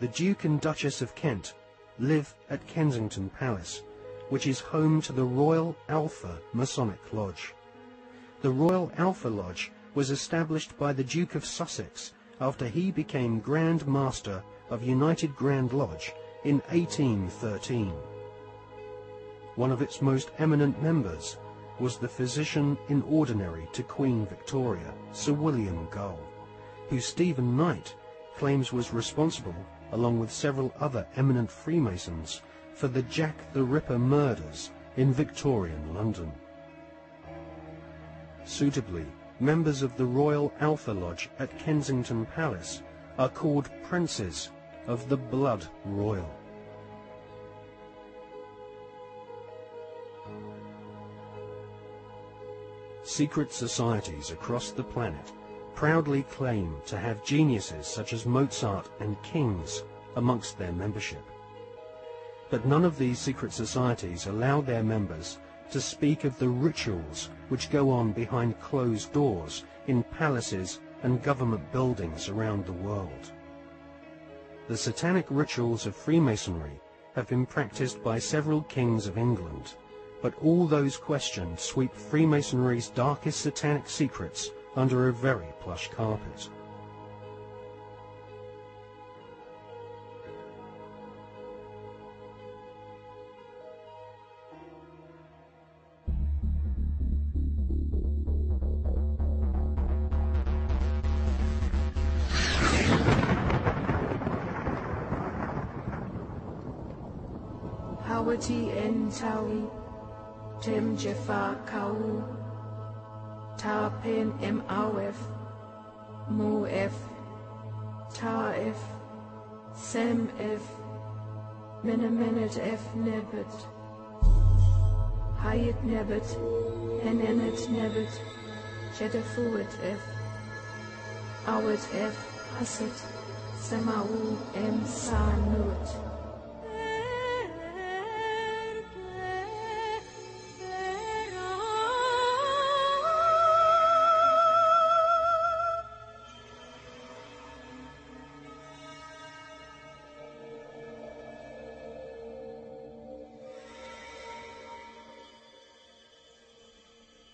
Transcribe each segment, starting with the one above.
the Duke and Duchess of Kent, live at Kensington Palace, which is home to the Royal Alpha Masonic Lodge. The Royal Alpha Lodge was established by the Duke of Sussex after he became Grand Master of United Grand Lodge in 1813. One of its most eminent members was the Physician-in-Ordinary to Queen Victoria, Sir William Gull, who Stephen Knight claims was responsible, along with several other eminent Freemasons, for the Jack the Ripper murders in Victorian London. Suitably, members of the Royal Alpha Lodge at Kensington Palace are called Princes of the Blood Royal. Secret societies across the planet proudly claim to have geniuses such as Mozart and kings amongst their membership. But none of these secret societies allow their members to speak of the rituals which go on behind closed doors in palaces and government buildings around the world. The satanic rituals of Freemasonry have been practiced by several kings of England, but all those questioned sweep Freemasonry's darkest satanic secrets under a very plush carpet. Hawati en tawi, tem jefa kau, ta pen em awef, mo f, ta f, sem f, menemenet f nebet, hayet nebet, henenet nebet, jedefuet f, awet f, haset, semau em sa nut.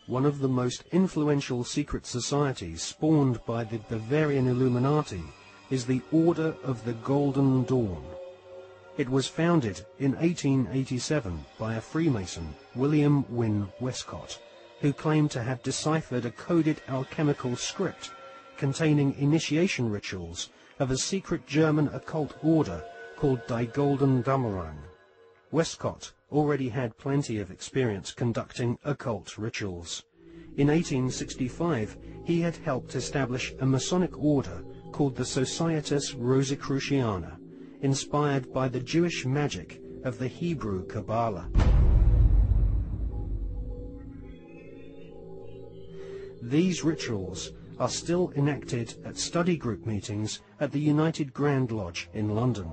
One of the most influential secret societies spawned by the Bavarian Illuminati is the Order of the Golden Dawn. It was founded in 1887 by a Freemason, William Wynne Westcott, who claimed to have deciphered a coded alchemical script containing initiation rituals of a secret German occult order called Die Golden Dämmerung. Westcott already had plenty of experience conducting occult rituals. In 1865, he had helped establish a Masonic order called the Societas Rosicruciana, inspired by the Jewish magic of the Hebrew Kabbalah. These rituals are still enacted at study group meetings at the United Grand Lodge in London.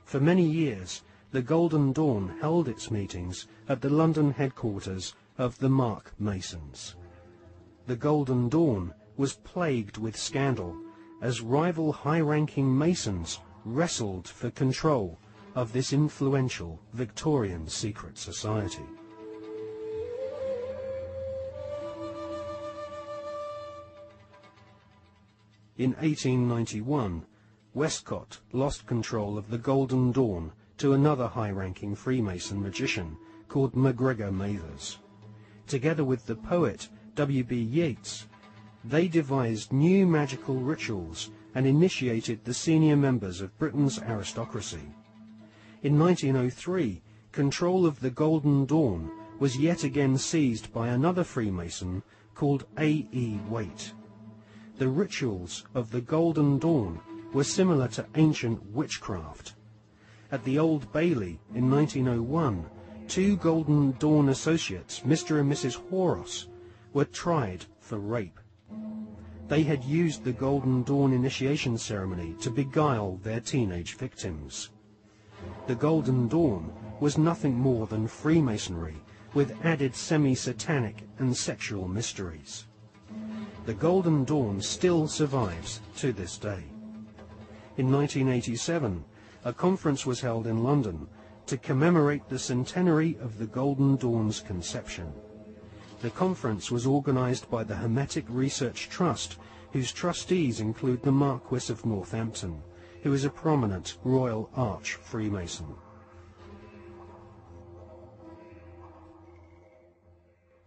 For many years, the Golden Dawn held its meetings at the London headquarters of the Mark Masons. The Golden Dawn was plagued with scandal as rival high-ranking Masons wrestled for control of this influential Victorian secret society. In 1891, Westcott lost control of the Golden Dawn to another high-ranking Freemason magician called MacGregor Mathers. Together with the poet W.B. Yeats, they devised new magical rituals and initiated the senior members of Britain's aristocracy. In 1903, control of the Golden Dawn was yet again seized by another Freemason called A.E. Waite. The rituals of the Golden Dawn were similar to ancient witchcraft. At the Old Bailey in 1901, two Golden Dawn associates, Mr. and Mrs. Horos, were tried for rape. They had used the Golden Dawn initiation ceremony to beguile their teenage victims. The Golden Dawn was nothing more than Freemasonry with added semi-satanic and sexual mysteries. The Golden Dawn still survives to this day. In 1987, a conference was held in London to commemorate the centenary of the Golden Dawn's conception. The conference was organised by the Hermetic Research Trust, whose trustees include the Marquis of Northampton, who is a prominent Royal Arch Freemason.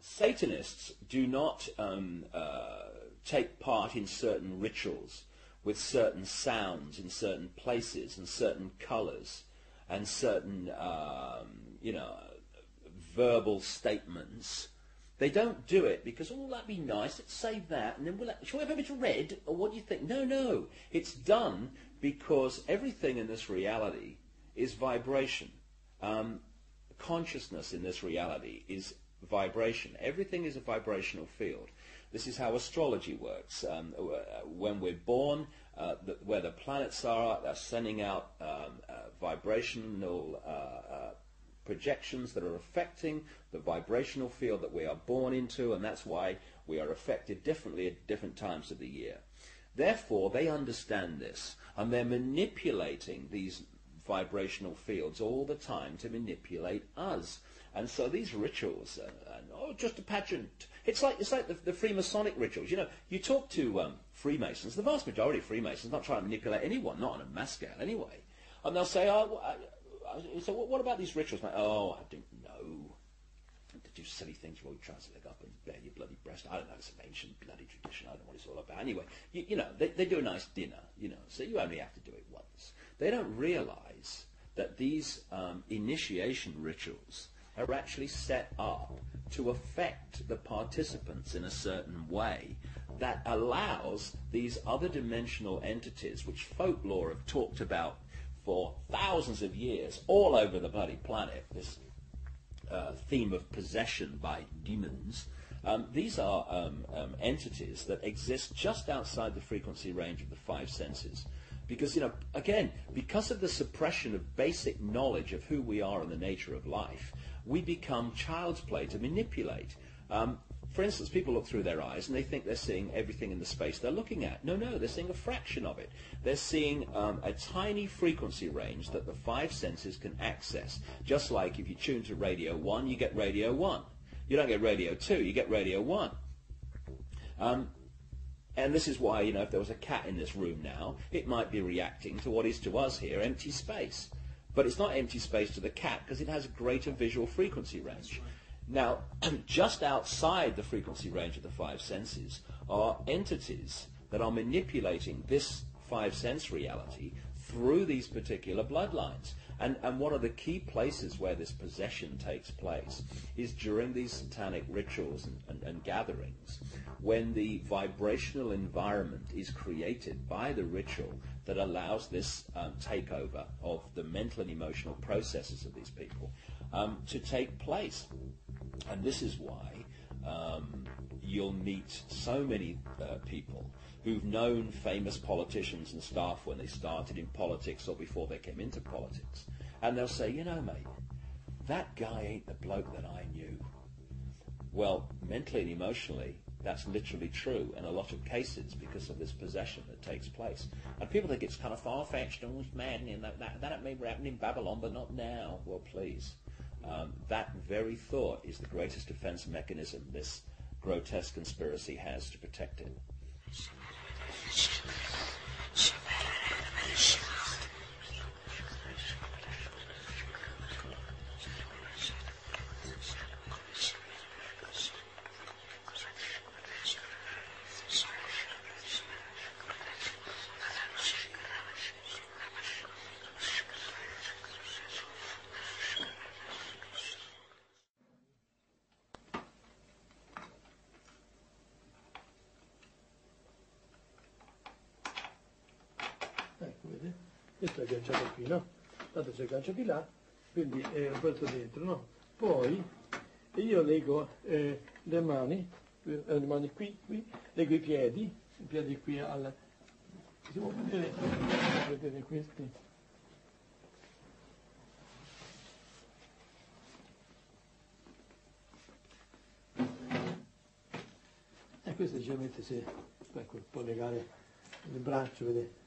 Satanists do not take part in certain rituals with certain sounds in certain places and certain colours and certain, verbal statements. They don't do it because, oh, that'd be nice, let's save that, and then shall we have a bit of red, or what do you think? No. It's done because everything in this reality is vibration. Consciousness in this reality is vibration. Everything is a vibrational field. This is how astrology works. When we're born, where the planets are, they're sending out vibrational projections that are affecting the vibrational field that we are born into, and that's why we are affected differently at different times of the year. Therefore, they understand this, and they're manipulating these vibrational fields all the time to manipulate us. And so these rituals are just a pageant. It's like the Freemasonic rituals. You know, you talk to Freemasons, the vast majority of Freemasons not trying to manipulate anyone, not on a mass scale anyway. And they'll say, so what about these rituals? Like, oh, I don't know. To do silly things where you try to leg up and bare your bloody breast. I don't know, it's an ancient bloody tradition. I don't know what it's all about. Anyway, they do a nice dinner, so you only have to do it once. They don't realize that these initiation rituals are actually set up to affect the participants in a certain way that allows these other dimensional entities, which folklore have talked about for thousands of years all over the bloody planet, this theme of possession by demons. These are entities that exist just outside the frequency range of the five senses. Because, again, because of the suppression of basic knowledge of who we are and the nature of life, we become child's play to manipulate. For instance, people look through their eyes and they think they're seeing everything in the space they're looking at. No, they're seeing a fraction of it. They're seeing a tiny frequency range that the five senses can access. Just like if you tune to radio 1, you get radio 1. You don't get radio 2, you get radio 1. And this is why, if there was a cat in this room now, it might be reacting to what is to us here empty space. But it's not empty space to the cat because it has a greater visual frequency range. Now, just outside the frequency range of the five senses are entities that are manipulating this five-sense reality through these particular bloodlines. And one of the key places where this possession takes place is during these satanic rituals and gatherings, when the vibrational environment is created by the ritual that allows this takeover of the mental and emotional processes of these people to take place. And this is why you'll meet so many people who've known famous politicians and staff when they started in politics or before they came into politics. And they'll say, mate, that guy ain't the bloke that I knew. Well, mentally and emotionally, that's literally true in a lot of cases because of this possession that takes place. And people think it's kind of far-fetched and it's maddening. That may happen in Babylon, but not now. Well, please. That very thought is the greatest defense mechanism this grotesque conspiracy has to protect it. Ecco, vedi? Questo è agganciato qui, no? Tanto si aggancia di là, quindi è questo dentro, no? Poi io leggo le mani qui, leggo i piedi qui al... Si può vedere questi? E questo generalmente si ecco, può legare il braccio, vedete?